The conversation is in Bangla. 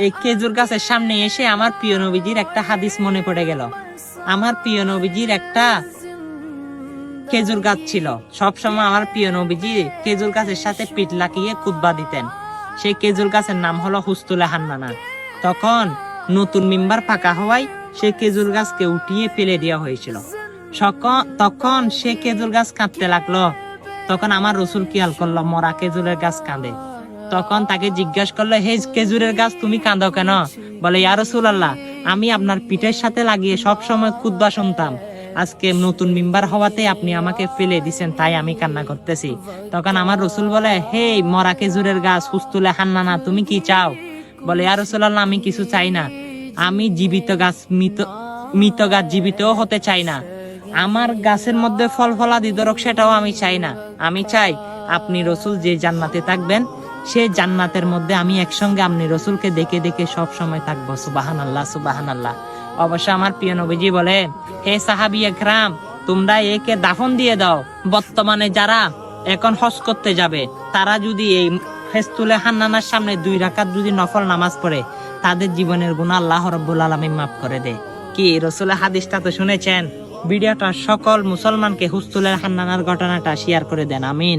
এই খেজুর গাছের সামনে এসে আমার প্রিয় নবীজির একটা হাদিস মনে পড়ে গেল। আমার প্রিয় নবীজির একটা খেজুর গাছ ছিল। সবসময় আমার প্রিয় নবীজি খেজুর গাছের সাথে পিঠ লাগিয়ে খুতবা দিতেন। সেই খেজুর গাছের নাম হলো হুস্তুলে হান্নানা। তখন নতুন মিম্বার পাকা হওয়ায় সেই খেজুর গাছকে উঠিয়ে ফেলে দেওয়া হয়েছিল। তখন সে খেজুর গাছ কাঁদতে লাগলো। তখন আমার রসুল খেয়াল করলো মরা খেজুরের গাছ কাঁদে। তখন তাকে জিজ্ঞাসা করলো, হে খেজুরের গাছ, তুমি কাঁদো কেন? বলে, ইয়া রাসূলুল্লাহ, আমি আপনার পিঠের সাথে লাগিয়ে সব সময় খুতবা শুনতাম। আজকে নতুন মিম্বার হওয়াতে আপনি আমাকে ফেলে দিছেন, তাই আমি কান্না করতেছি। তখন আমার রসুল বলে, হে মরা খেজুরের গাছ হুস্তুলে হান্নানা, তুমি কি চাও? বলে, ইয়া রাসূলুল্লাহ, আমি কিছু চাই না। আমি জীবিত গাছ, মৃত গাছ জীবিতও হতে চাই না। আমার গাছের মধ্যে ফল ফলাদি ধরক, সেটাও আমি চাই না। আমি চাই আপনি রসুল যে জান্নাতে থাকবেন, সে জান্নাতের মধ্যে আমি একসঙ্গে আপনি রসুলকে দেখে দেখে সব সময় থাকবো। সুবহানাল্লাহ, সুবহানাল্লাহ। অবশ্য আমার প্রিয় নবীজি বলে, হে সাহাবী একরাম, তোমরা একে দাফন দিয়ে দাও। বর্তমানে যারা এখন হজ করতে যাবে, তারা যদি এই হুস্তুলে হান্নানার সামনে 2 রাকাত যদি নফল নামাজ পড়ে, তাদের জীবনের গুনাহ আল্লাহ রাব্বুল আলামিন মাফ করে দেয়। কি রাসূলের হাদিসটা তো শুনেছেন। ভিডিওটা সকল মুসলমানকে হুস্তুলে হান্নানার ঘটনাটা শেয়ার করে দেন। আমিন।